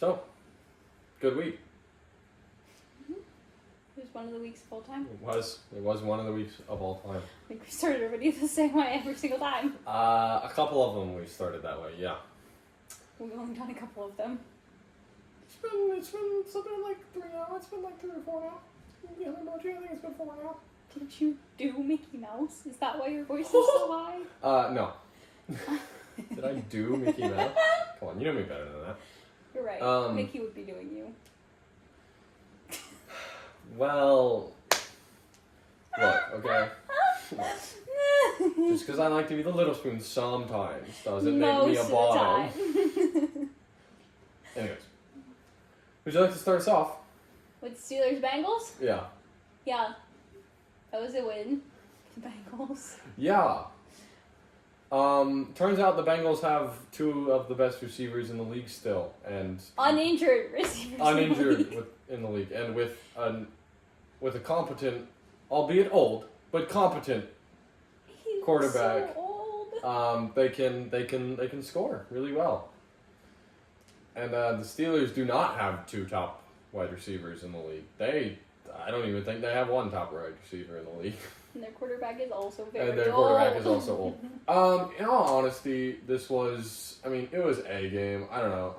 So, good week. It was one of the weeks of all time. It was one of the weeks of all time. I think we started our video the same way every single time. A couple of them we started that way, yeah. We've only done a couple of them. It's been something like 3 now. It's been like 3 or 4 now. Yeah, I think it's been 4 now. Did you do Mickey Mouse? Is that why your voice is so high? No. Did I do Mickey Mouse? Come on, you know me better than that. You're right. Mickey would be doing you. Well, look, okay? Just because I like to be the little spoon sometimes doesn't make me a bottom. Anyways, would you like to start us off? With Steelers Bengals? Yeah. Yeah. That was a win. The Bengals. Yeah. Turns out the Bengals have 2 of the best receivers in the league still, and uninjured receivers. In the league, and with a competent, albeit old, but competent quarterback. So old. They can score really well. And the Steelers do not have 2 top wide receivers in the league. I don't even think they have 1 top wide receiver in the league. And their quarterback is also very old. And their quarterback is also old. In all honesty, it was a game. I don't know.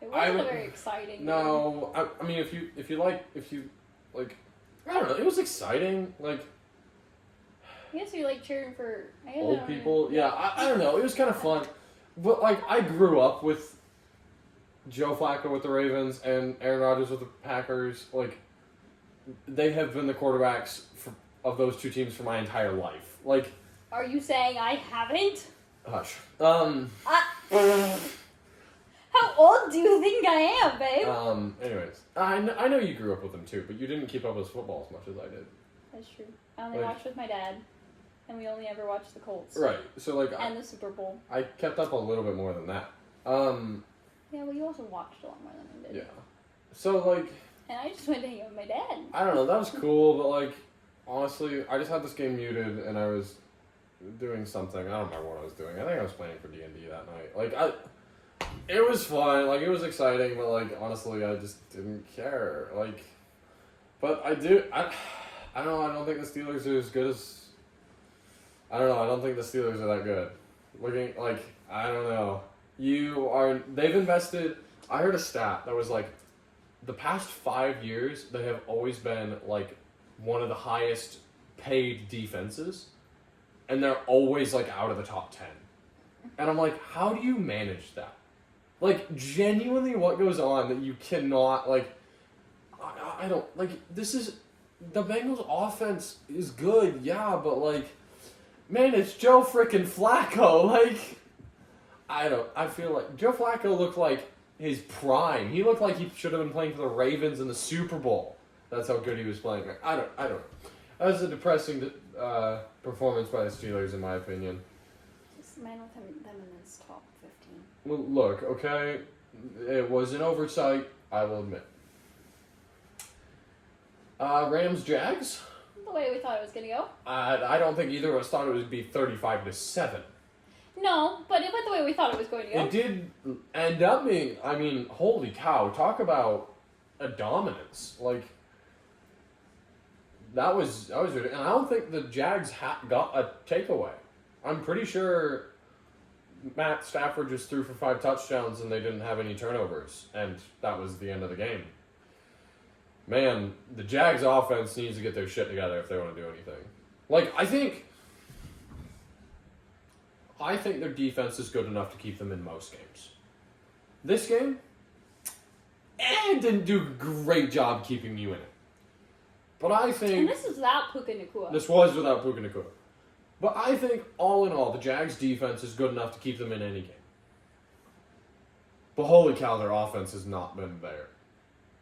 It wasn't a very exciting. No, I mean, if you like, I don't know. It was exciting. Like, I guess you like cheering for old people. Yeah, I don't know. It was kind of fun. But, like, I grew up with Joe Flacco with the Ravens and Aaron Rodgers with the Packers. Like, they have been the quarterbacks of those 2 teams for my entire life. Like, are you saying I haven't? Hush. How old do you think I am, babe? Anyways, I know you grew up with them too, but you didn't keep up with football as much as I did. That's true. I only watched with my dad, and we only ever watched the Colts. Right. So like. And the Super Bowl. I kept up a little bit more than that. Yeah, well, you also watched a lot more than I did. Yeah. So like. And I just went to hang out with my dad. I don't know. That was cool, but like, honestly, I just had this game muted, and I was doing something. I don't remember what I was doing. I think I was playing for D&D that night. Like it was fun. Like, it was exciting, but like, honestly, I just didn't care. Like, but I don't know. I don't think the Steelers are as good as. I don't know. I don't think the Steelers are that good. Looking like, I don't know. They've invested. I heard a stat that was like, the past 5 years, they have always been like one of the highest paid defenses, and they're always like out of the top 10. And I'm like, how do you manage that? Like, genuinely, what goes on that you cannot, like, I don't, like, the Bengals offense is good, yeah, but, like, man, it's Joe frickin' Flacco. Like, I feel like Joe Flacco looked like his prime. He looked like he should have been playing for the Ravens in the Super Bowl. That's how good he was playing. I don't know. That was a depressing performance by the Steelers, in my opinion. Just man with them in his top 15. Well, look, okay, it was an oversight, I will admit. Rams Jags. The way we thought it was gonna go. I don't think either of us thought it would be 35-7. No, but it went the way we thought it was going to go. It did end up being. I mean, holy cow! Talk about a dominance. Like, that was really, and I don't think the Jags got a takeaway. I'm pretty sure Matt Stafford just threw for 5 touchdowns and they didn't have any turnovers, and that was the end of the game. Man, the Jags offense needs to get their shit together if they want to do anything. Like, I think their defense is good enough to keep them in most games. This game, didn't do a great job keeping you in it. But I think... And this is without Puka Nacua. This was without Puka Nacua. But I think, all in all, the Jags' defense is good enough to keep them in any game. But holy cow, their offense has not been there.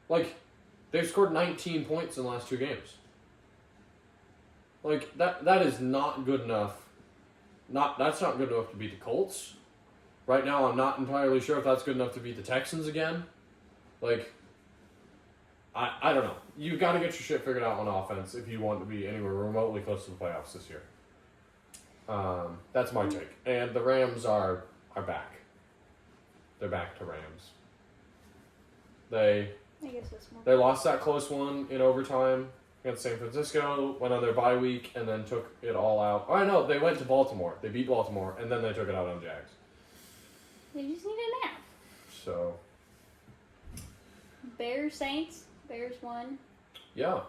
Like, they've scored 19 points in the last 2 games. Like, that is not good enough. That's not good enough to beat the Colts. Right now, I'm not entirely sure if that's good enough to beat the Texans again. Like, I don't know. You've got to get your shit figured out on offense if you want to be anywhere remotely close to the playoffs this year. That's my take. And the Rams are back. They're back to Rams. I guess it's more. They lost that close one in overtime against San Francisco, went on their bye week, and then took it all out. Oh, no, they went to Baltimore. They beat Baltimore, and then they took it out on Jags. They just need a nap. So. Bears, Saints. Bears won. Yeah.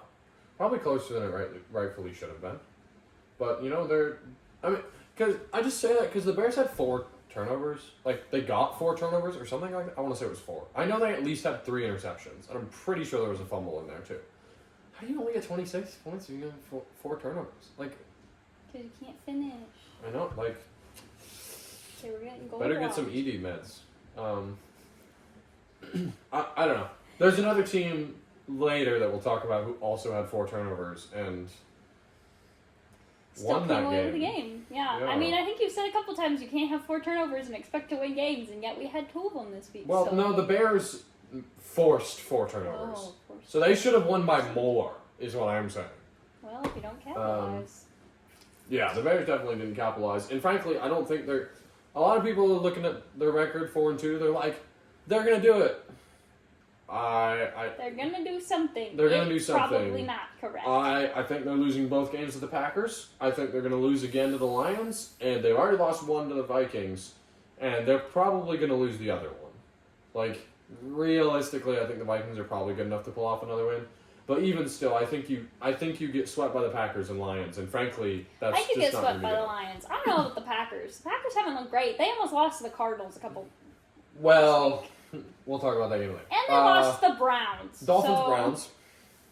Probably closer than it rightfully should have been. But, because I just say that because the Bears had 4 turnovers. Like, they got 4 turnovers or something like that. I want to say it was 4. I know they at least had 3 interceptions, and I'm pretty sure there was a fumble in there, too. How do you only get 26 points if you have 4 turnovers? Like, because you can't finish. I know, like, they were getting goal better get some ED meds. I don't know. There's another team later that we'll talk about who also had 4 turnovers and still won that game. The game. Yeah. I mean, I think you've said a couple times you can't have 4 turnovers and expect to win games, and yet we had 2 of them this week. Well, no, the Bears forced 4 turnovers. So they should have won by more, is what I'm saying. Well, if you don't capitalize. Yeah, the Bears definitely didn't capitalize. And frankly, I don't think they're... A lot of people are looking at their record, 4-2. They're like, they're going to do it. They're going to do something. They're going to do something. Probably not correct. I think they're losing both games to the Packers. I think they're going to lose again to the Lions. And they've already lost 1 to the Vikings. And they're probably going to lose the other one. Like, realistically, I think the Vikings are probably good enough to pull off another win. But even still, I think you get swept by the Packers and Lions, and frankly, that's just not get going swept to be by good. the Lions. I don't know about the Packers. The Packers haven't looked great. They almost lost to the Cardinals a couple. Well, we'll talk about that later. And they lost to the Browns. Browns.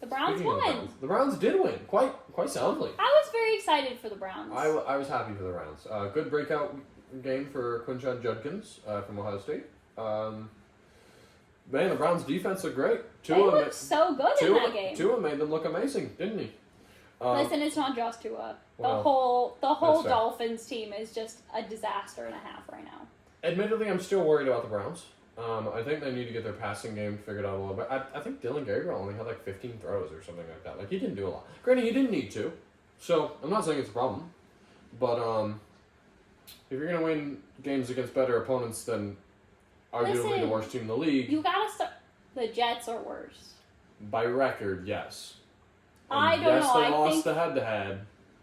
The Browns Speaking won. The Browns did win quite soundly. I was very excited for the Browns. I was happy for the Browns. Good breakout game for Quinshon Judkins from Ohio State. Man, the Browns' defense looked great. They looked so good in that game. Tua made them look amazing, didn't he? Listen, it's not just Tua. The Well, whole Dolphins team is just a disaster and a half right now. Admittedly, I'm still worried about the Browns. I think they need to get their passing game figured out a little bit. I think Dylan Gabriel only had like 15 throws or something like that. Like, he didn't do a lot. Granted, he didn't need to. So, I'm not saying it's a problem. But, if you're going to win games against better opponents than arguably the worst team in the league... You gotta start... The Jets are worse. By record, yes. And I don't know. Yes, they lost the head-to-head.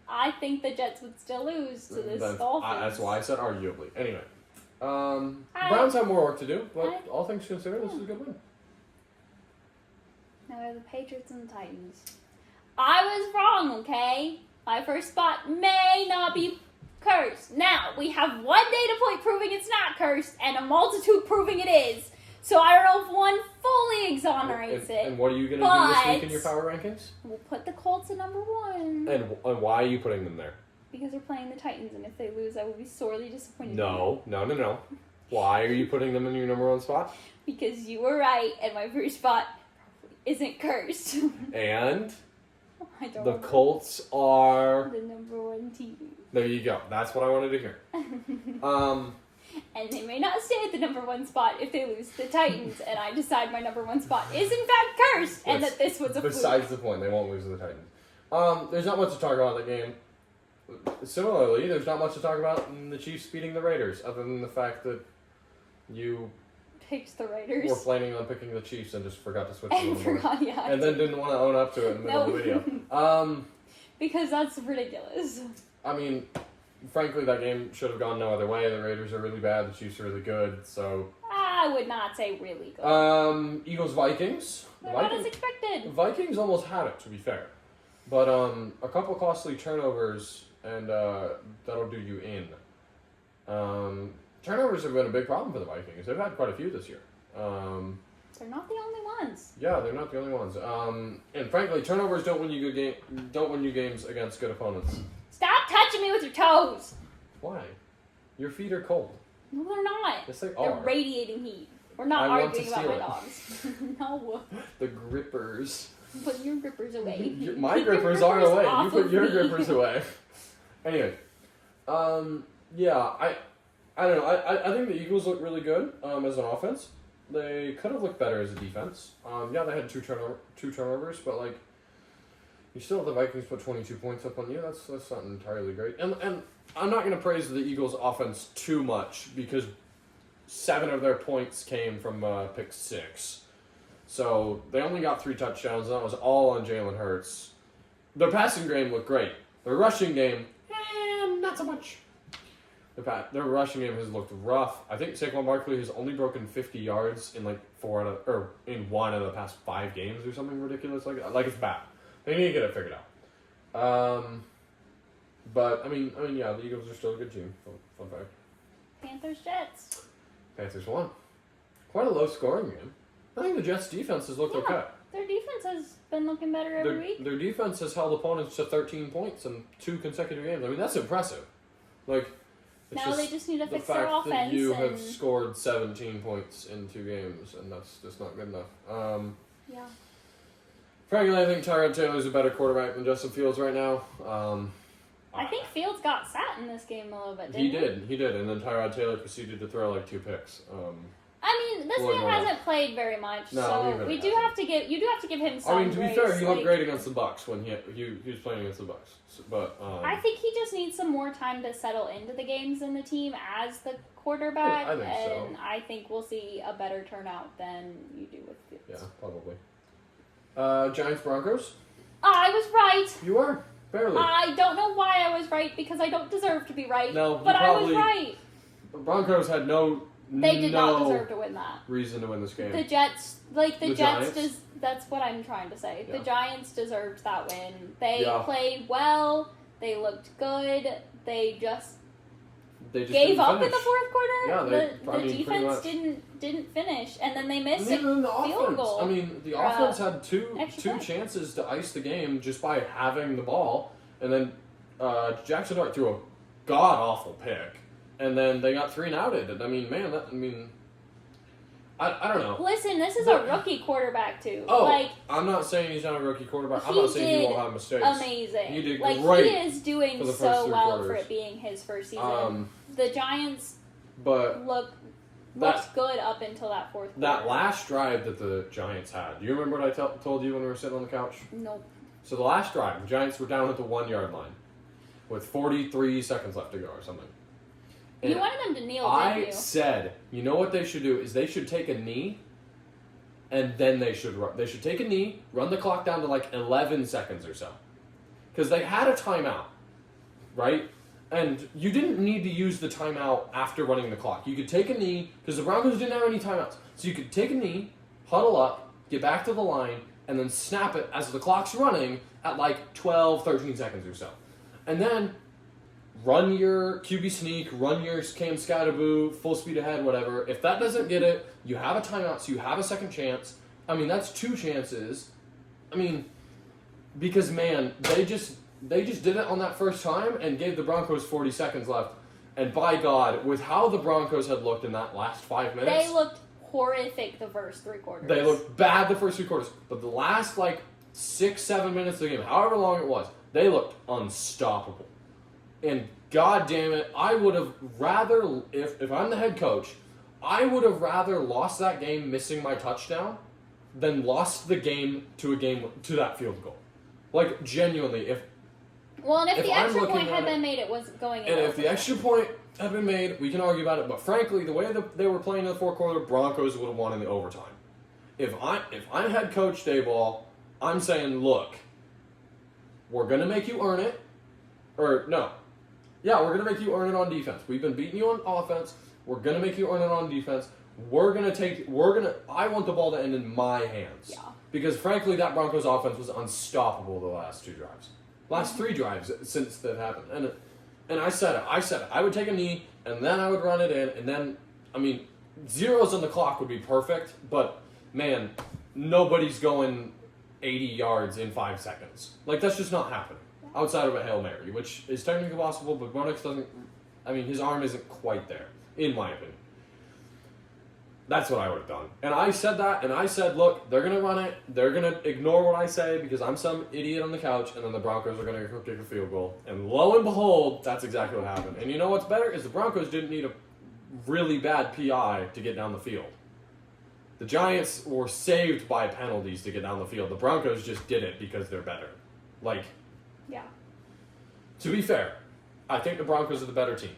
I think the Jets would still lose to this Dolphins. That's why I said arguably. Anyway. The Browns have more work to do, but all things considered, this is a good win. Now we have the Patriots and the Titans. I was wrong, okay? My first spot may not be cursed. Now, we have one data point proving it's not cursed, and a multitude proving it is. So I don't know if one fully exonerates it. And what are you going to do this week in your power rankings? We'll put the Colts at number 1. And why are you putting them there? Because they're playing the Titans, and if they lose, I will be sorely disappointed. No. Why are you putting them in your number 1 spot? Because you were right, and my first spot isn't cursed. And I don't the Colts are the number 1 team. There you go. That's what I wanted to hear. And they may not stay at the number 1 spot if they lose to the Titans, and I decide my number 1 spot is in fact cursed, and that this was a fluke. Besides the point, they won't lose to the Titans. There's not much to talk about in the game. Similarly, there's not much to talk about in the Chiefs beating the Raiders, other than the fact that you picked the Raiders. Were planning on picking the Chiefs and just forgot to switch to and then didn't want to own up to it in the middle of the video. Because that's ridiculous. I mean, frankly, that game should have gone no other way. The Raiders are really bad. The Chiefs are really good. So I would not say really good. Eagles-Vikings. Not as expected. The Vikings almost had it, to be fair. But a couple costly turnovers, and that'll do you in. Turnovers have been a big problem for the Vikings. They've had quite a few this year. They're not the only ones. Yeah, they're not the only ones. And frankly, turnovers don't win you games against good opponents. Stop touching me with your toes. Why? Your feet are cold. No, they're not. Yes, they They're are. radiating heat. We're not arguing about my dogs. No. The grippers. Put your grippers away. My grippers are away. You put your grippers away. Anyway, yeah, I don't know. I think the Eagles look really good as an offense. They could have looked better as a defense. Yeah, they had two turnovers, but like, you still have the Vikings put 22 points up on you. That's not entirely great. And I'm not going to praise the Eagles' offense too much because 7 of their points came from pick 6. So they only got 3 touchdowns, and that was all on Jalen Hurts. Their passing game looked great. Their rushing game, not so much. Their rushing game has looked rough. I think Saquon Barkley has only broken 50 yards in like one out of the past 5 games or something ridiculous like that. Like, it's bad. They need to get it figured out. But I mean, yeah, the Eagles are still a good team. Fun fact. Panthers, Jets. Panthers won. Quite a low scoring game. I think the Jets' defense has looked okay. Their defense has been looking better every week. Their defense has held opponents to 13 points in 2 consecutive games. I mean, that's impressive. Like, now they just need to fix their the fact offense. that you have scored 17 points in 2 games, and that's just not good enough. Yeah. Frankly, I think Tyrod Taylor's a better quarterback than Justin Fields right now. I think Fields got sat in this game a little bit, He did, and then Tyrod Taylor proceeded to throw like 2 picks. I mean, this man hasn't played very much, so you do have to give him some. I mean, to be fair, he looked great against the Bucs when he was playing against the Bucs. So, but I think he just needs some more time to settle into the games in the team as the quarterback, I think and I think we'll see a better turnout than you do with Fields. Yeah, probably. Giants Broncos. I was right. You were barely. I don't know why I was right because I don't deserve to be right. No, but I was right. The Broncos had They did not deserve to win that. Reason to win this game. The Jets, the Jets, that's what I'm trying to say. Yeah. The Giants deserved that win. They played well. They looked good. They just gave up in the fourth quarter. Yeah, the defense didn't finish, and then they missed a field goal. I mean, the offense had two chances to ice the game just by having the ball, and then Jackson Dart threw a god awful pick. And then they got 3 and outed. And I mean, man, I don't know. Listen, this is a rookie quarterback too. Oh, I'm not saying he's not a rookie quarterback. I'm not saying he won't have mistakes. Amazing. He did great. He is doing so well for it being his first season. The Giants looked good up until that fourth quarter. That last drive that the Giants had. Do you remember what I told you when we were sitting on the couch? Nope. So the last drive, the Giants were down at the 1-yard line with 43 seconds left to go or something. You wanted them to kneel, didn't you? I said, you know what they should do is they should take a knee, and then they should run. They should take a knee, run the clock down to like 11 seconds or so, because they had a timeout, right? And you didn't need to use the timeout after running the clock. You could take a knee because the Broncos didn't have any timeouts, so you could take a knee, huddle up, get back to the line, and then snap it as the clock's running at like 12, 13 seconds or so, and then run your QB sneak, run your Cam Scatterboo, full speed ahead, whatever. If that doesn't get it, you have a timeout, so you have a second chance. I mean, that's 2 chances. I mean, because, man, they just did it on that first time and gave the Broncos 40 seconds left. And by God, with how the Broncos had looked in that last 5 minutes... They looked horrific the first 3 quarters. They looked bad the first 3 quarters. But the last, 6-7 minutes of the game, however long it was, they looked unstoppable. And God damn it, I would have rather, if I'm the head coach, I would have rather lost that game missing my touchdown than lost the game to that field goal. Like, genuinely, if the extra point had been made, it wasn't going in. And if the extra point had been made, we can argue about it. But frankly, the way that they were playing in the fourth quarter, Broncos would have won in the overtime. If I'm head coach Dayball, I'm saying, look, we're going to make you earn it. Or, no. Yeah, we're going to make you earn it on defense. We've been beating you on offense. We're going to make you earn it on defense. I want the ball to end in my hands. Yeah. Because frankly, that Broncos offense was unstoppable the last 2 drives. Last 3 drives since that happened. And I said it. I would take a knee, and then I would run it in, and then, I mean, zeros on the clock would be perfect, but, man, nobody's going 80 yards in 5 seconds. Like, that's just not happening. Outside of a Hail Mary, which is technically possible, but Bonix doesn't... I mean, his arm isn't quite there, in my opinion. That's what I would have done. And I said that, and I said, look, they're going to run it, they're going to ignore what I say because I'm some idiot on the couch, and then the Broncos are going to kick a field goal. And lo and behold, that's exactly what happened. And you know what's better? Is the Broncos didn't need a really bad PI to get down the field. The Giants were saved by penalties to get down the field. The Broncos just did it because they're better. Like... Yeah. To be fair, I think the Broncos are the better team.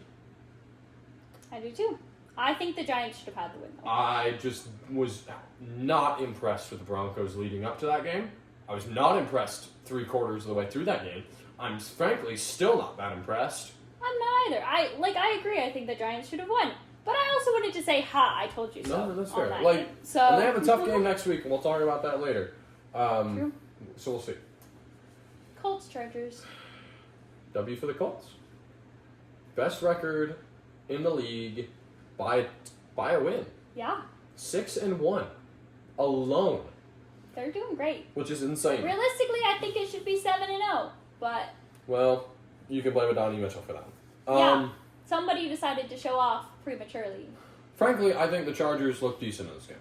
I do too. I think the Giants should have had the win, though. I just was not impressed with the Broncos leading up to that game. I was not impressed 3/4 of the way through that game. I'm frankly still not that impressed. I'm not either. I agree. I think the Giants should have won. But I also wanted to say, I told you so. No, that's on fair. that Like, game. So, and they have a tough game next week, and we'll talk about that later. True. So we'll see. Colts, Chargers. W for the Colts. Best record in the league by a win. Yeah. 6-1 alone, They're doing great. which is insane. Realistically, I think it should be 7-0. But, Well, you can blame Donnie Mitchell for that. yeah. Somebody decided to show off prematurely. Frankly, I think the Chargers look decent in this game.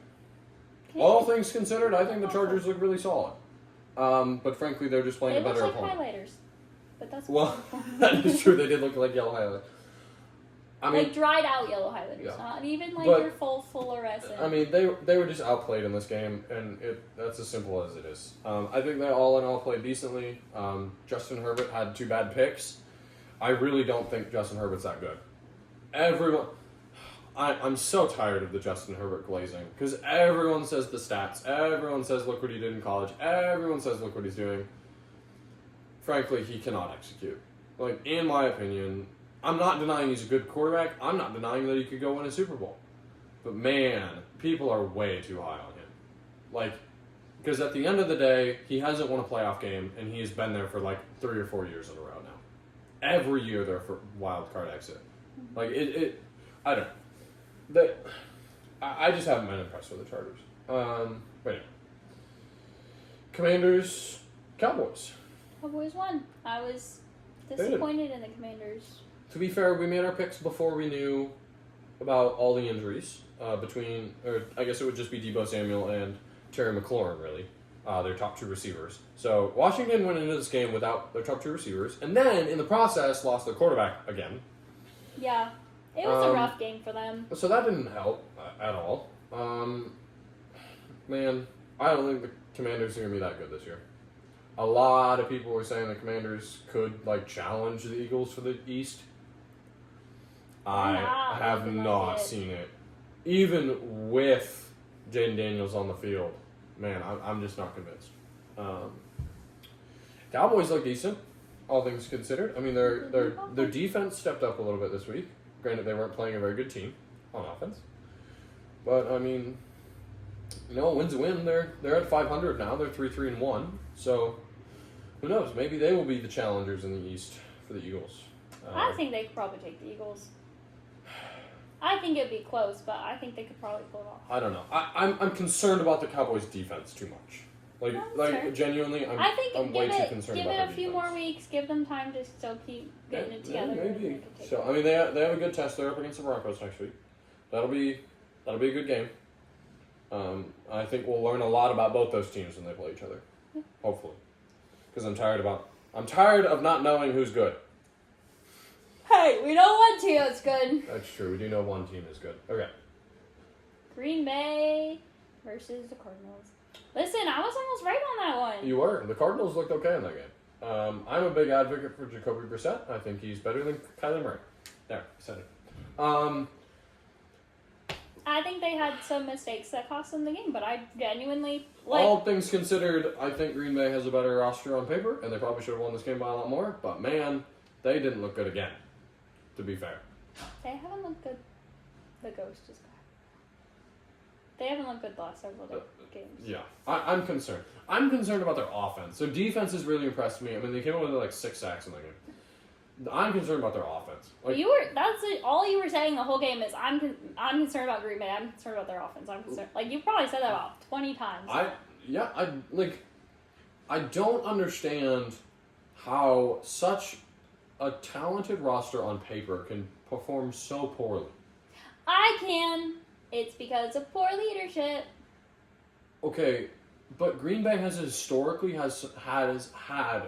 Okay. All things considered, I think the Chargers look really solid. But frankly, they're just playing They a look better like opponent. highlighters. But that's Well, that is true. They did look like yellow highlights. I mean, like dried out yellow highlighters, Yeah. not even like But- your full fluorescent. I mean, they were just outplayed in this game, and that's as simple as it is. I think they all in all played decently. Justin Herbert had 2 bad picks. I really don't think Justin Herbert's that good. Everyone, I'm so tired of the Justin Herbert glazing, because everyone says the stats. Everyone says look what he did in college. Everyone says look what he's doing. Frankly, he cannot execute. Like, in my opinion, I'm not denying he's a good quarterback. I'm not denying that he could go win a Super Bowl. But man, people are way too high on him. Like, because at the end of the day, he hasn't won a playoff game, and he has been there for like 3 or 4 years in a row now. Every year they're for wild card exit. Like, I don't know. I just haven't been impressed with the Chargers. But anyway. Commanders, Cowboys. Cowboys won. I was disappointed in the Commanders. To be fair, we made our picks before we knew about all the injuries or I guess it would just be Deebo Samuel and Terry McLaurin, really, their top 2 receivers. So Washington went into this game without their top 2 receivers, and then in the process lost their quarterback again. Yeah, it was a rough game for them. So that didn't help at all. Man, I don't think the Commanders are going to be that good this year. A lot of people were saying the Commanders could challenge the Eagles for the East. I have not seen it. Even with Jaden Daniels on the field, man, I'm just not convinced. Cowboys look decent, all things considered. I mean, their defense stepped up a little bit this week. Granted, they weren't playing a very good team on offense, but I mean, win's a win. They're at 500 now. They're 3-1. So who knows? Maybe they will be the challengers in the East for the Eagles. I think they could probably take the Eagles. I think it'd be close, but I think they could probably pull it off. I don't know. I'm concerned about the Cowboys' defense too much. Fair. Genuinely, I think I'm way too concerned give about it their a few defense. more weeks. Give them time to still keep getting it together. Yeah, and maybe. they could take So it. I mean, they have a good test. They're up against the Broncos next week. That'll be a good game. I think we'll learn a lot about both those teams when they play each other. Yeah. Hopefully, because I'm tired of not knowing who's good. Hey, we know one team that's good. That's true. We do know one team is good. Okay. Green Bay versus the Cardinals. Listen, I was almost right on that one. You were. The Cardinals looked okay in that game. I'm a big advocate for Jacoby Brissett. I think he's better than Kyler Murray. There, said it. I think they had some mistakes that cost them the game, but I genuinely All things considered, I think Green Bay has a better roster on paper, and they probably should have won this game by a lot more. But man, they didn't look good again. To be fair, they haven't looked good. The ghost is back. They haven't looked good the last several games. yeah, I'm concerned. I'm concerned about their offense. Their defense has really impressed me. I mean, they came up with 6 sacks in that game. I'm concerned about their offense. All you were saying the whole game is I'm concerned about Green Bay. I'm concerned about their offense. I'm concerned. You probably said that about 20 times. I don't understand how such a talented roster on paper can perform so poorly. I can. It's because of poor leadership. Okay, but Green Bay has historically had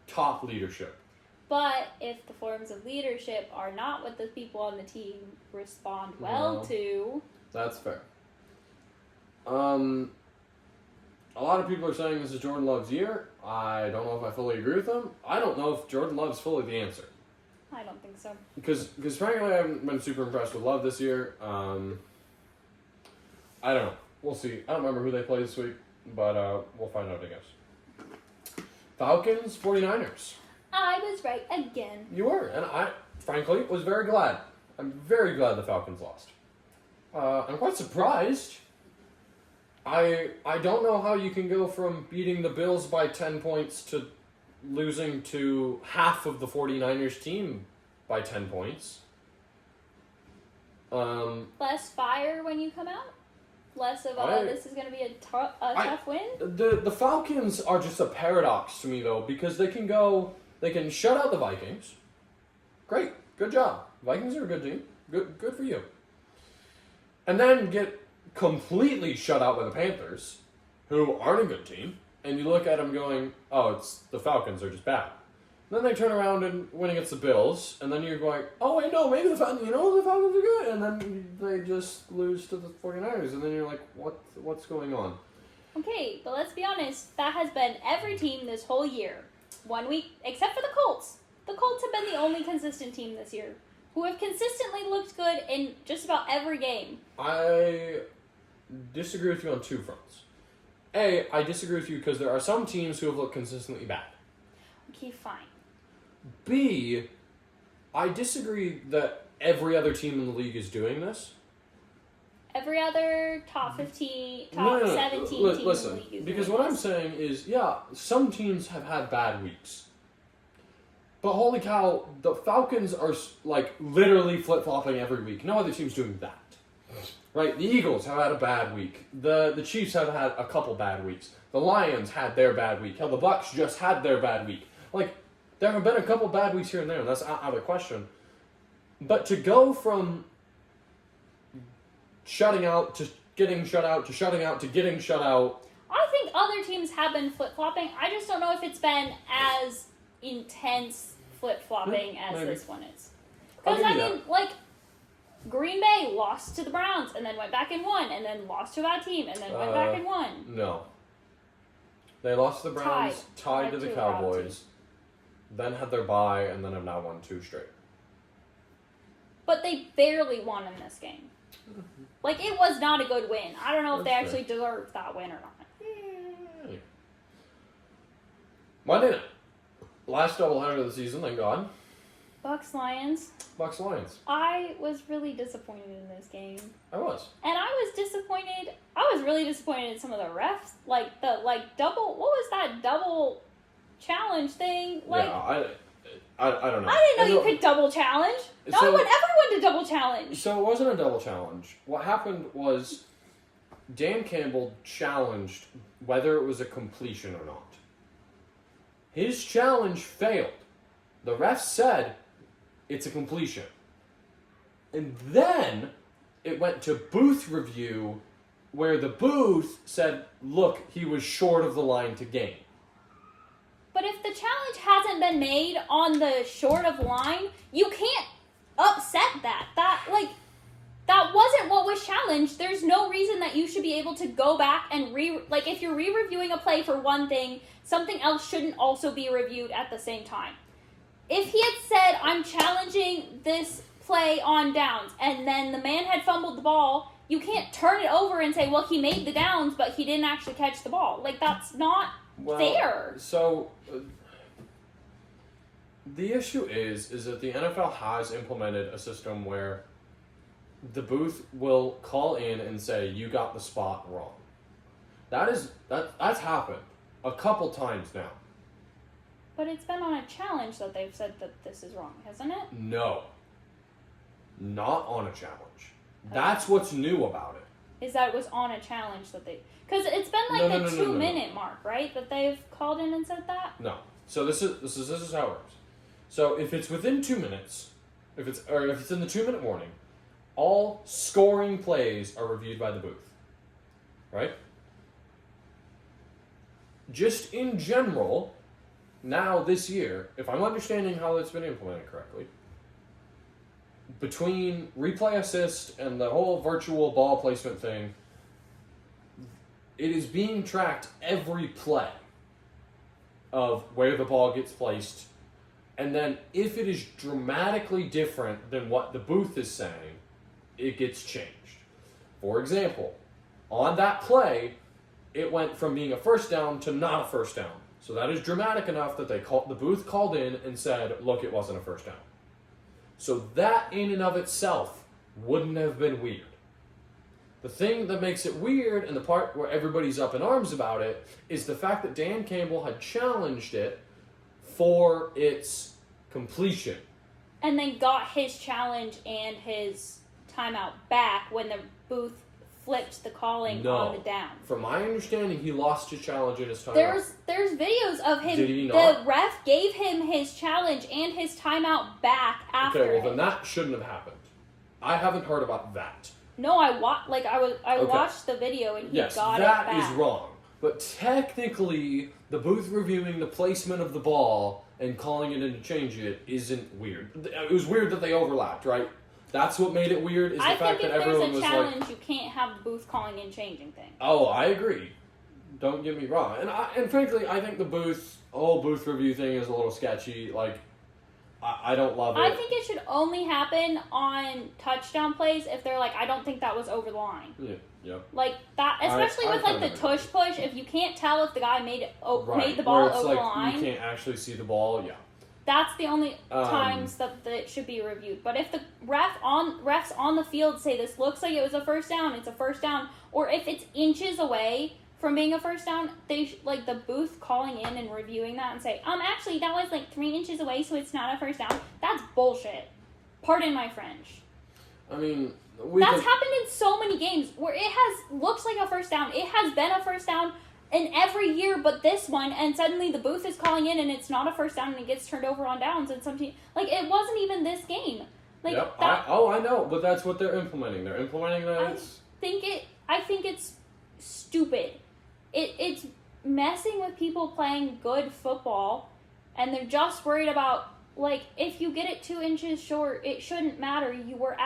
top leadership. But if the forms of leadership are not what the people on the team respond well to... That's fair. A lot of people are saying this is Jordan Love's year. I don't know if I fully agree with them. I don't know if Jordan Love's fully the answer. I don't think so. Because frankly, I haven't been super impressed with Love this year. I don't know. We'll see. I don't remember who they play this week, but we'll find out, I guess. Falcons, 49ers. I was right again. You were, and I, frankly, was very glad. I'm very glad the Falcons lost. I'm quite surprised. I don't know how you can go from beating the Bills by 10 points to losing to half of the 49ers team by 10 points. Less fire when you come out? Less of, this is going to be a tough win? The Falcons are just a paradox to me, though, because they can shut out the Vikings. Great. Good job. Vikings are a good team. Good for you. And then get completely shut out by the Panthers, who aren't a good team. And you look at them going, oh, it's the Falcons are just bad. And then they turn around and win against the Bills, and then you're going, oh, wait, no, maybe the Falcons are good. And then they just lose to the 49ers, and then you're like, what's going on? Okay, but let's be honest, that has been every team this whole year. 1 week, except for the Colts. The Colts have been the only consistent team this year, who have consistently looked good in just about every game. I disagree with you on two fronts. A, I disagree with you because there are some teams who have looked consistently bad. Okay, fine. B, I disagree that every other team in the league is doing this. Every other top 15, top 17 team in the league is doing this. Because what I'm saying is, yeah, some teams have had bad weeks. But holy cow, the Falcons are, like, literally flip-flopping every week. No other team's doing that. Right? The Eagles have had a bad week. The Chiefs have had a couple bad weeks. The Lions had their bad week. Hell, the Bucs just had their bad week. Like, there have been a couple bad weeks here and there, and that's out of the question. But to go from shutting out to getting shut out to shutting out to getting shut out... I think other teams have been flip-flopping. I just don't know if it's been as intense flip-flopping as maybe. this one is. Because, I mean, like, Green Bay lost to the Browns and then went back and won, and then lost to a bad team and then went back and won. No. They lost to the Browns, tied to the Cowboys, then had their bye, and then have now won 2 straight. But they barely won in this game. Like, it was not a good win. I don't know if they actually deserved that win or not. Monday night. Last doubleheader of the season, thank God. Bucs Lions. Bucs Lions. I was really disappointed in this game. I was. And I was really disappointed in some of the refs. Like, double, what was that double challenge thing? Like, yeah, I don't know. I didn't know you could double challenge. No one ever went to double challenge. So it wasn't a double challenge. What happened was Dan Campbell challenged whether it was a completion or not. His challenge failed. The ref said it's a completion. And then it went to booth review where the booth said, look, he was short of the line to gain. But if the challenge hasn't been made on the short of line, you can't upset that. That wasn't what was challenged. There's no reason that you should be able to go back and if you're re-reviewing a play for one thing, something else shouldn't also be reviewed at the same time. If he had said, I'm challenging this play on downs, and then the man had fumbled the ball, you can't turn it over and say, well, he made the downs, but he didn't actually catch the ball. Like, that's not fair. So, the issue is that the NFL has implemented a system where the booth will call in and say, you got the spot wrong. That's happened a couple times now. But it's been on a challenge that they've said that this is wrong, hasn't it? No. Not on a challenge. Okay. That's what's new about it. Is that it was on a challenge that they... Because it's been like the 2-minute mark, right? That they've called in and said that? No. So this is how it works. So if it's within 2 minutes, if it's in the 2-minute warning, all scoring plays are reviewed by the booth. Right? Just in general, now this year, if I'm understanding how it's been implemented correctly, between replay assist and the whole virtual ball placement thing, it is being tracked every play of where the ball gets placed, And then if it is dramatically different than what the booth is saying, it gets changed. For example, on that play, it went from being a first down to not a first down. So that is dramatic enough that the booth called in and said, look, it wasn't a first down. So that in and of itself wouldn't have been weird. The thing that makes it weird, and the part where everybody's up in arms about it, is the fact that Dan Campbell had challenged it for its completion. And then got his challenge and his timeout back when the booth flipped the calling on the down. From my understanding, he lost his challenge and his timeout. There's videos of him. Did he not? The ref gave him his challenge and his timeout back after. Okay, well then that shouldn't have happened. I haven't heard about that. No, I watched the video and he got it back. Yes, that is wrong. But technically, the booth reviewing the placement of the ball and calling it in to change it isn't weird. It was weird that they overlapped, right? That's what made it weird, is the fact that everyone was like... I think if there's a challenge, you can't have the booth calling and changing things. Oh, I agree. Don't get me wrong. And frankly, I think the booth review thing is a little sketchy. Like, I don't love it. I think it should only happen on touchdown plays if they're like, I don't think that was over the line. Yeah. Like that, especially with like the tush push. If you can't tell if the guy made the ball over the line, you can't actually see the ball. Yeah. That's the only times that it should be reviewed. But if the refs on the field say this looks like it was a first down, it's a first down, or if it's inches away from being a first down, they like the booth calling in and reviewing that and say, actually that was like 3 inches away, so it's not a first down. That's bullshit. Pardon my French. I mean, that's happened in so many games where it looks like a first down. It has been a first down in every year but this one, and suddenly the booth is calling in and it's not a first down and it gets turned over on downs, and like it wasn't even this game. Like yep. I know, but that's what they're implementing. They're implementing that. I think it's stupid. It's messing with people playing good football, and they're just worried about, like, if you get it 2 inches short, it shouldn't matter. You were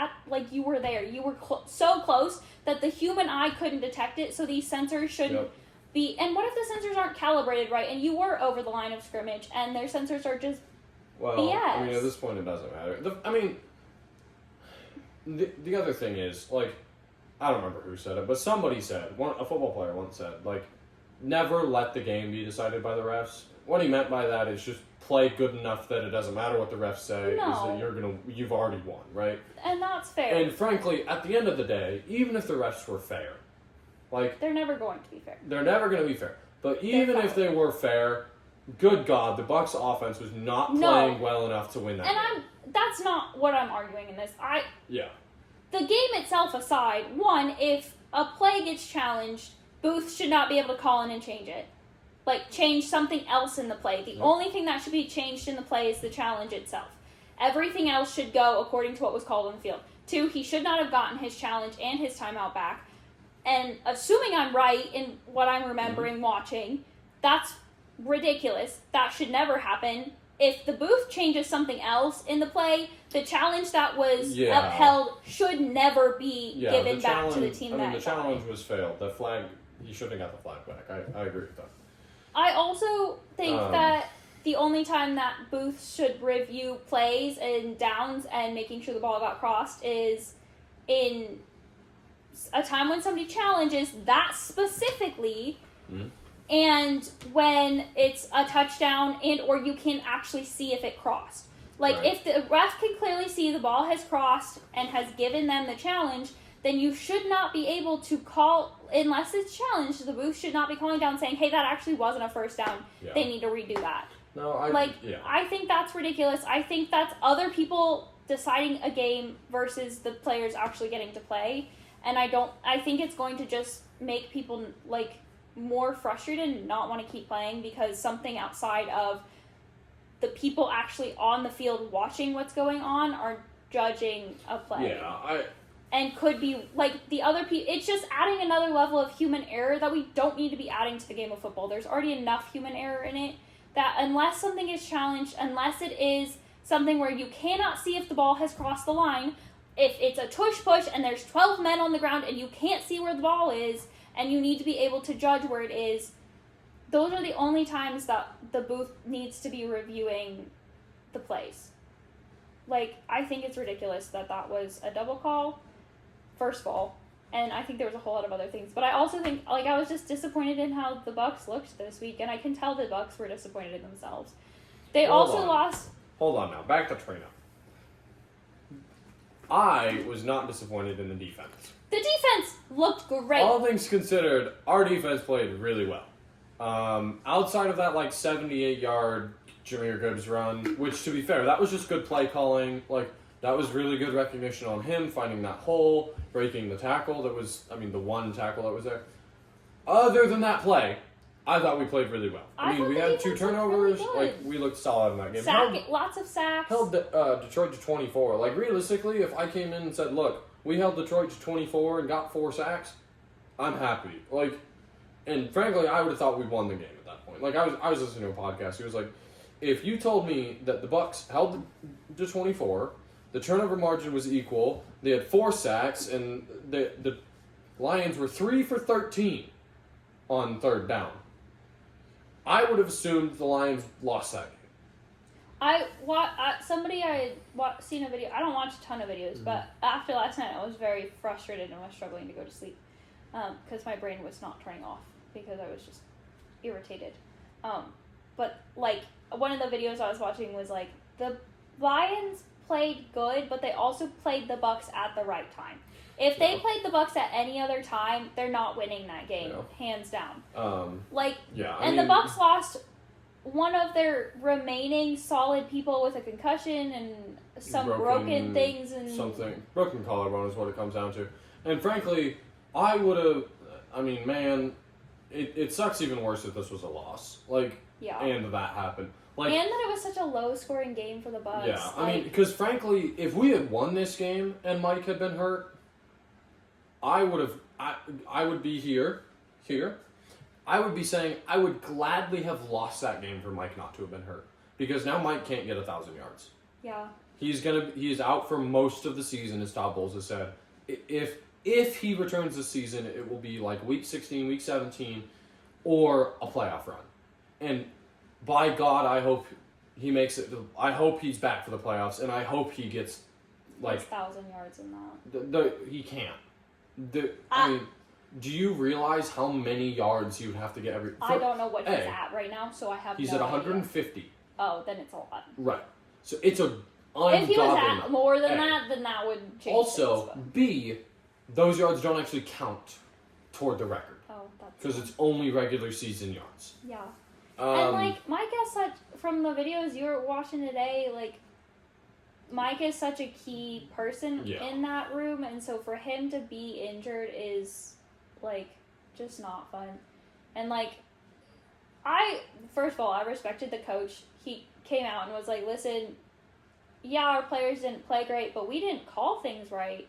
there. You were so close that the human eye couldn't detect it, so these sensors shouldn't be. And what if the sensors aren't calibrated right, and you were over the line of scrimmage, and their sensors are just BS? I mean, at this point, it doesn't matter. The other thing is, like, I don't remember who said it, but somebody said, a football player once said, like, never let the game be decided by the refs. What he meant by that is just play good enough that it doesn't matter what the refs say, is that you've already won, right? And that's fair. And frankly, at the end of the day, even if the refs were fair, like... They're never going to be fair. They're never going to be fair. But even if they were fair, good God, the Bucs offense was not playing well enough to win that game. That's not what I'm arguing in this. Yeah. The game itself aside, one, if a play gets challenged, Booth should not be able to call in and change it. Like, change something else in the play. The only thing that should be changed in the play is the challenge itself. Everything else should go according to what was called on the field. 2, he should not have gotten his challenge and his timeout back. And assuming I'm right in what I'm remembering watching, that's ridiculous. That should never happen. If the booth changes something else in the play, the challenge that was upheld should never be given back to the team the challenge was failed. The flag, he shouldn't have got the flag back. I agree with that. I also think that the only time that Booth should review plays and downs and making sure the ball got crossed is in a time when somebody challenges that specifically, and when it's a touchdown and or you can actually see if it crossed. Like, if the ref can clearly see the ball has crossed and has given them the challenge, then you should not be able to call, unless it's challenged, the booth should not be calling down saying, hey, that actually wasn't a first down. Yeah. They need to redo that. No, I think that's ridiculous. I think that's other people deciding a game versus the players actually getting to play. And I think it's going to just make people, like, more frustrated and not want to keep playing because something outside of the people actually on the field watching what's going on are judging a play. Yeah, and could be, like, the other people... It's just adding another level of human error that we don't need to be adding to the game of football. There's already enough human error in it that unless something is challenged, unless it is something where you cannot see if the ball has crossed the line, if it's a tush push and there's 12 men on the ground and you can't see where the ball is and you need to be able to judge where it is, those are the only times that the booth needs to be reviewing the plays. Like, I think it's ridiculous that was a double call, first of all. And I think there was a whole lot of other things. But I also think, like, I was just disappointed in how the Bucs looked this week. And I can tell the Bucs were disappointed in themselves. They lost. Hold on now. Back to Trina. I was not disappointed in the defense. The defense looked great. All things considered, our defense played really well. Outside of that, 78-yard Jahmyr Gibbs run, which, to be fair, that was just good play calling. That was really good recognition on him, finding that hole, breaking the tackle the one tackle that was there. Other than that play, I thought we played really well. We had 2 turnovers. Really we looked solid in that game. Lots of sacks. Held Detroit to 24. Realistically, if I came in and said, look, we held Detroit to 24 and got 4 sacks, I'm happy. And frankly, I would have thought we won the game at that point. I was listening to a podcast. He was like, if you told me that the Bucs held to 24, the turnover margin was equal, they had 4 sacks, and the Lions were 3 for 13 on third down, I would have assumed the Lions lost that game. I had seen a video. I don't watch a ton of videos, but after last night, I was very frustrated and was struggling to go to sleep because my brain was not turning off because I was just irritated. But one of the videos I was watching was the Lions played good, but they also played the Bucs at the right time. If they played the Bucs at any other time, they're not winning that game, hands down. The Bucs lost one of their remaining solid people with a concussion and some broken things and broken collarbone is what it comes down to. And frankly, I would have. It sucks even worse that this was a loss. And that happened. And that it was such a low-scoring game for the Bucs. Yeah, because frankly, if we had won this game and Mike had been hurt, I would be here. I would be saying I would gladly have lost that game for Mike not to have been hurt. Because now Mike can't get 1,000 yards. Yeah. He's out for most of the season, as Todd Bowles has said. If he returns this season, it will be week 16, week 17, or a playoff run. And by God, I hope he makes it. I hope he's back for the playoffs, and I hope he gets 1,000 yards in that. He can't. Do you realize how many yards he would have to get every? I don't know what he's at right now, so I have. He's no at 150. Idea. Oh, then it's a lot. Right. So it's a ungodly. If he was at more than that, then that would change. Also, things, B, those yards don't actually count toward the record. Oh, that's because it's only regular season yards. Yeah. And Mike is from the videos you were watching today, Mike is such a key person in that room, and so for him to be injured is just not fun. And first of all, I respected the coach. He came out and was like, listen, our players didn't play great, but we didn't call things right.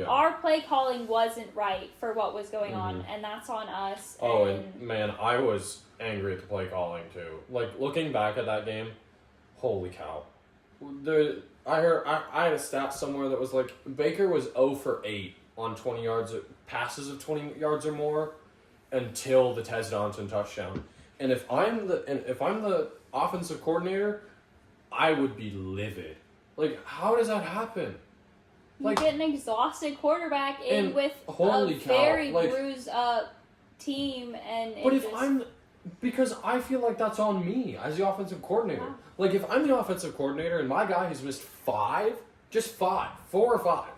Our play calling wasn't right for what was going on, and that's on us. And man, I was angry at the play calling too. Looking back at that game, holy cow. I had a stat somewhere that was Baker was 0 for 8 on 20 yards, passes of 20 yards or more until the Tez Johnson touchdown. And if I'm the offensive coordinator, I would be livid. How does that happen? You get an exhausted quarterback in with a very bruised up team, because I feel like that's on me as the offensive coordinator. Yeah. If I'm the offensive coordinator and my guy has missed 4 or 5,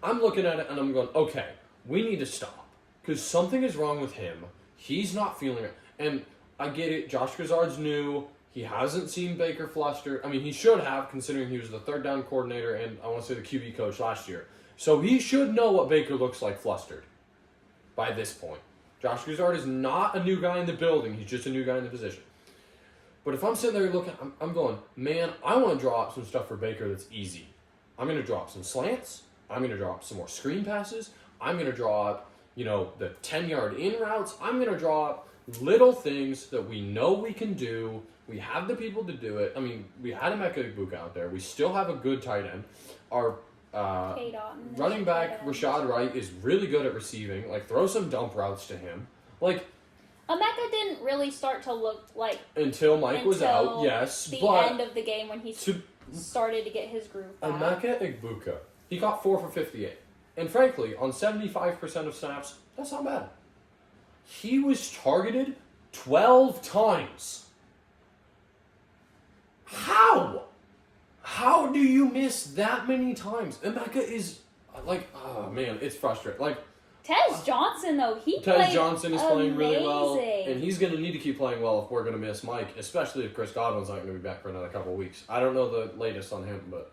I'm looking at it and I'm going, okay, we need to stop because something is wrong with him. He's not feeling it, and I get it. Josh Grizzard's new. He hasn't seen Baker flustered. He should have, considering he was the third down coordinator and I want to say the QB coach last year. So he should know what Baker looks like flustered by this point. Josh Grizzard is not a new guy in the building. He's just a new guy in the position. But if I'm sitting there looking, I'm going, man, I want to draw up some stuff for Baker that's easy. I'm going to draw up some slants. I'm going to draw up some more screen passes. I'm going to draw up, the 10-yard in routes. I'm going to draw up little things that we know we can do. We have the people to do it. We had Emeka Egbuka out there. We still have a good tight end. Our running back, Rashad Wright, is really good at receiving. Throw some dump routes to him. Emeka didn't really start to look like until Mike was out. Yes, the but end of the game when he started to get his groove back. Emeka Egbuka, he got 4 for 58, and frankly, on 75% of snaps, that's not bad. He was targeted 12 times. How? How do you miss that many times? Emeka is like, oh man, it's frustrating. Like. Tez Johnson, though, Tez Johnson is playing really amazing. well, and he's going to need to keep playing well if we're going to miss Mike, especially if Chris Godwin's not going to be back for another couple of weeks. I don't know the latest on him, but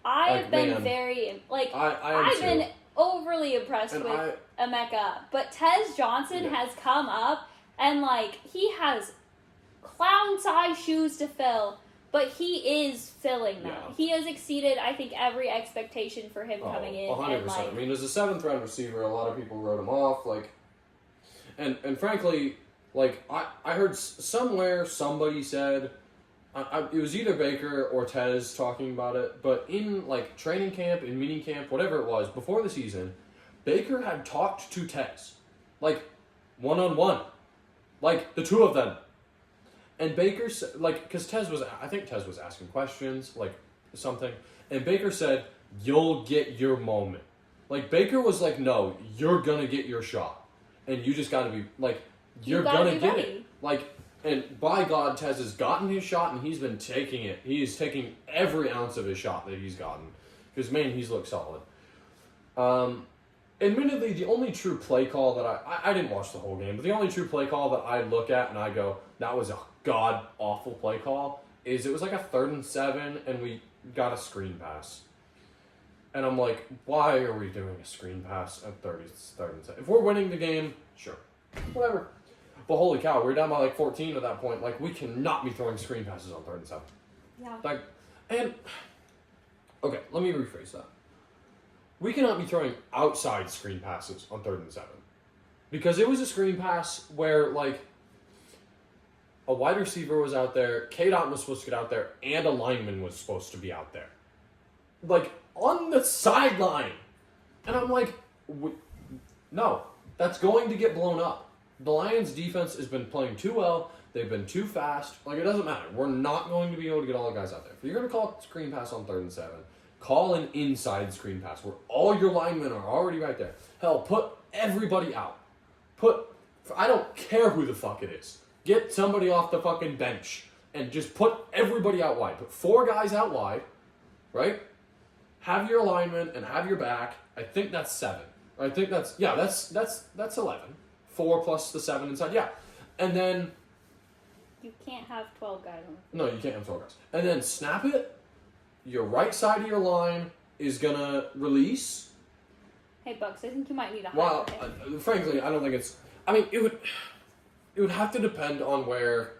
I've been very I've been overly impressed with Emeka, but Tez Johnson has come up and he has clown-sized shoes to fill. But he is filling them. Yeah. He has exceeded, I think, every expectation for him coming in. 100%. I mean, as a 7th-round receiver, a lot of people wrote him off. And frankly, I heard somewhere somebody said, it was either Baker or Tez talking about it, but in training camp, in meeting camp, whatever it was, before the season, Baker had talked to Tez, one-on-one, the two of them. And Baker said, because I think Tez was asking questions, something, and Baker said, "You'll get your moment." Baker was no, you're gonna get your shot, and you just gotta be you're gonna get it. And by God, Tez has gotten his shot, and he's been taking it. He is taking every ounce of his shot that he's gotten, because man, he's looked solid. Admittedly, the only true play call that I didn't watch the whole game, but the only true play call that I look at and I go, that was a god-awful play call, is it was a 3rd and 7, and we got a screen pass. And I'm like, why are we doing a screen pass at 3rd and 7? If we're winning the game, sure, whatever. But holy cow, we're down by 14 at that point. We cannot be throwing screen passes on 3rd and 7. Yeah. Okay, let me rephrase that. We cannot be throwing outside screen passes on 3rd and 7. Because it was a screen pass where, a wide receiver was out there, K-Dot was supposed to get out there, and a lineman was supposed to be out there. On the sideline. And I'm no, that's going to get blown up. The Lions' defense has been playing too well. They've been too fast. It doesn't matter. We're not going to be able to get all the guys out there. If you're going to call a screen pass on 3rd and 7, call an inside screen pass where all your linemen are already right there. Hell, put everybody out. I don't care who the fuck it is. Get somebody off the fucking bench and just put everybody out wide. Put 4 guys out wide, right? Have your lineman and have your back. I think that's 7. I think that's 11. 4 plus the 7 inside. Yeah. And then you can't have 12 guys on the field. No, you can't have 12 guys. And then snap it. Your right side of your line is gonna release. Hey, Bucks, I think you might need a higher. Frankly, I don't think it's. I mean, it would have to depend on where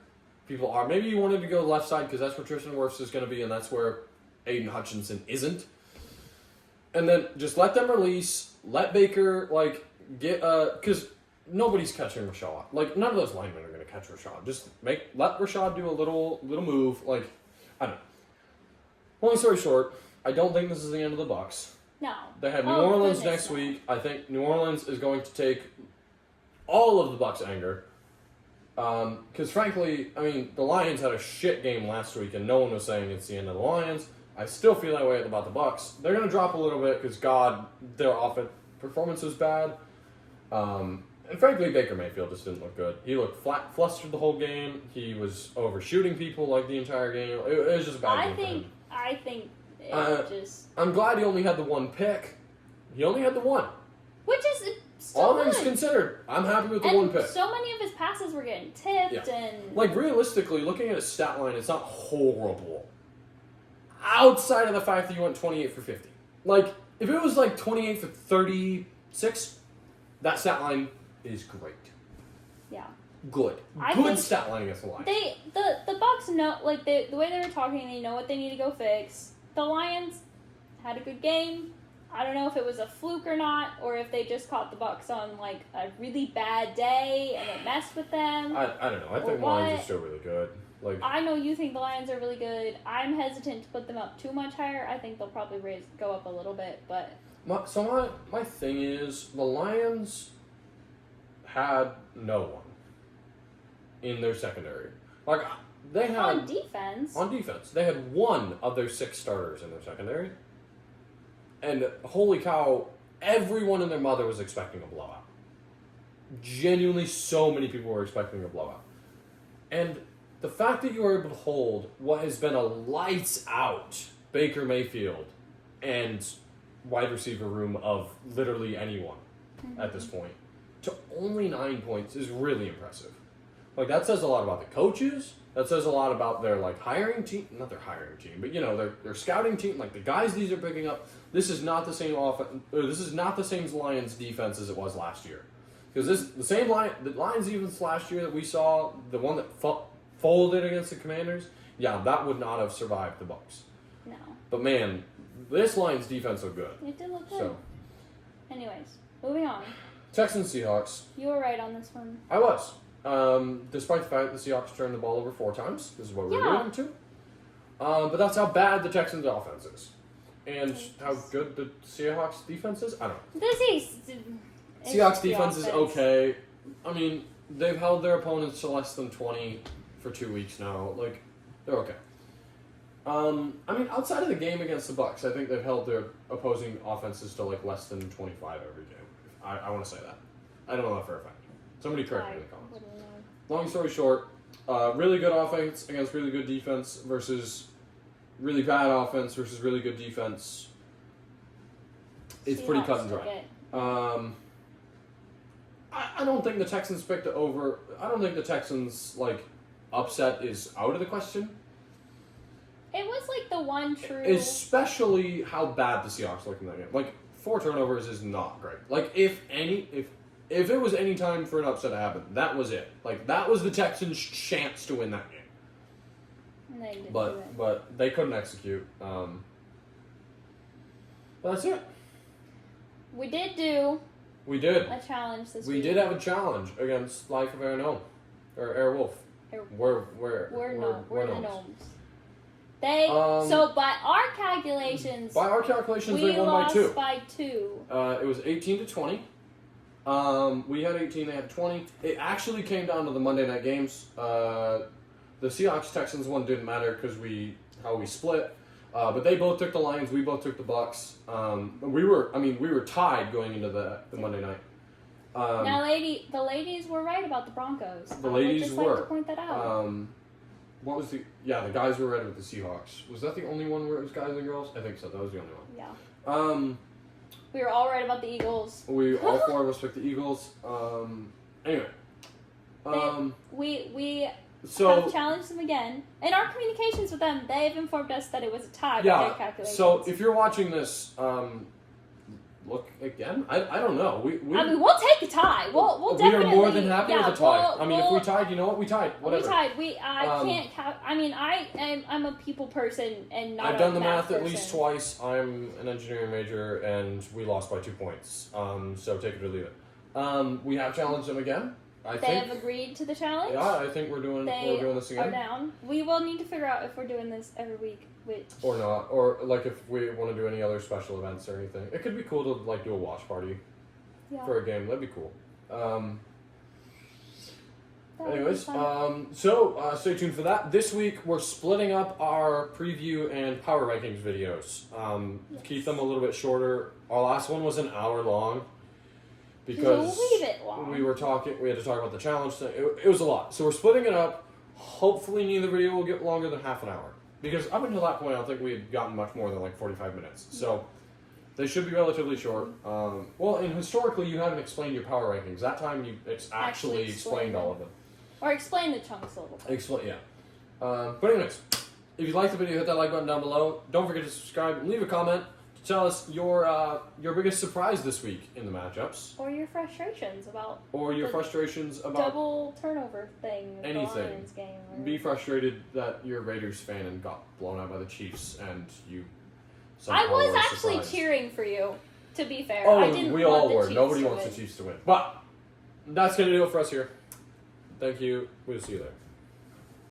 people are. Maybe you wanted to go left side because that's where Tristan Wirfs is going to be, and that's where Aiden Hutchinson isn't. And then just let them release. Let Baker get because nobody's catching Rashad. None of those linemen are going to catch Rashad. Just let Rashad do a little move. I don't know. Long story short, I don't think this is the end of the Bucs. No. They have New Orleans next week. I think New Orleans is going to take all of the Bucs' anger. Because frankly, I mean, the Lions had a shit game last week, and no one was saying it's the end of the Lions. I still feel that way about the Bucs. They're going to drop a little bit because, their offense performance was bad. And frankly, Baker Mayfield just didn't look good. He looked flustered the whole game. He was overshooting people the entire game. It was just a bad game for him. I think I'm glad he only had the 1 pick. He only had the 1. Which is still all good. things considered, I'm happy with the 1 pick. So many of his passes were getting tipped and realistically, looking at his stat line, it's not horrible. Outside of the fact that you went 28 for 50. If it was 28 for 36, that stat line is great. Yeah. Good. Good stat line against the Lions. The Bucs know, the way they were talking, they know what they need to go fix. The Lions had a good game. I don't know if it was a fluke or not, or if they just caught the Bucs on a really bad day and it messed with them. I don't know. I think the Lions are still really good. I know you think the Lions are really good. I'm hesitant to put them up too much higher. I think they'll probably go up a little bit, but my thing is the Lions had no one. in their secondary. Like, they had... On defense. On defense. They had one of their 6 starters in their secondary. And holy cow, everyone and their mother was expecting a blowout. Genuinely, so many people were expecting a blowout. And the fact that you were able to hold what has been a lights-out Baker Mayfield and wide receiver room of literally anyone at this point to only 9 points is really impressive. Like, that says a lot about the coaches. That says a lot about their, like, hiring team. Not their hiring team, but, you know, their scouting team. Like, the guys these are picking up. This is not the same this is not the same Lions defense as it was last year. Because the Lions defense last year that we saw, the one that folded against the Commanders, yeah, that would not have survived the Bucs. No. But, man, this Lions defense looked good. It did look good. So, anyways, moving on. Texans Seahawks. You were right on this one. I was. Despite the fact that the Seahawks turned the ball over 4 times. This is what we're alluding to. But that's how bad the Texans offense is. And how good the Seahawks defense is? I don't know. Seahawks defense is okay. I mean, they've held their opponents to less than 20 for 2 weeks now. Like, they're okay. I mean, outside of the game against the Bucs, I think they've held their opposing offenses to like less than 25 every game. I want to say that. I don't know that for a fact. Somebody correct me in the comments. Long story short, really good offense against really good defense versus really bad offense versus really good defense. It's pretty cut and dry. I don't think the Texans picked it over. I don't think the Texans, like, upset is out of the question. It was like the one true... Especially how bad the Seahawks looked in that game. Like, 4 turnovers is not great. Like, if it was any time for an upset to happen, that was it. Like, that was the Texans' chance to win that game. And they didn't but do it. But they couldn't execute. But that's it. We did do We did. a challenge this week. We did have a challenge against Life of Air Gnome. Or Airwolf. We're the gnomes. They so by our calculations they won by 2. by 2. It was 18-20. We had 18, they had 20. It actually came down to the Monday night games. The Seahawks Texans one didn't matter because how we split. But they both took the Lions, we both took the Bucs. We were tied going into the Monday night. Now, the ladies were right about the Broncos. The ladies I would just were. like to point that out. What was the guys were right with the Seahawks. Was that the only one where it was guys and girls? I think so. That was the only one. Yeah. We were all right about the Eagles. All 4 of us picked the Eagles. Anyway. We have challenged them again. In our communications with them, they've informed us that it was a tie with their calculations. So if you're watching this, look again. I don't know. We'll take a tie. We'll definitely. We are more than happy with a tie. If we tied, you know what? We tied. Whatever. We tied. I'm a people person and not. I've done the math at person. least twice. I'm an engineering major, and we lost by 2 points. So take it or leave it. We have challenged them again. They have agreed to the challenge. Yeah, I think we're doing this again. They are down. We will need to figure out if we're doing this every week. Or not. Or, like, if we want to do any other special events or anything. It could be cool to, like, do a watch party for a game. That'd be cool. Anyways, so stay tuned for that. This week, we're splitting up our preview and power rankings videos. Keep them a little bit shorter. Our last one was an hour long. Because we had to talk about the challenge thing. It was a lot. So we're splitting it up. Hopefully neither video will get longer than half an hour. Because up until that point, I don't think we had gotten much more than like 45 minutes. So they should be relatively short. And historically, you haven't explained your power rankings. That time, you actually explained all of them. Or explain the chunks a little bit. But anyways, if you liked the video, hit that like button down below. Don't forget to subscribe and leave a comment. Tell us your biggest surprise this week in the matchups. Or your frustrations about... double turnover thing. Anything. The Lions game. Be frustrated that you're a Raiders fan and got blown out by the Chiefs and you I was actually cheering for you, to be fair. Oh, I didn't we want all the were. Chiefs Nobody to wants win. the Chiefs to win. But that's going to do it for us here. Thank you. We'll see you there.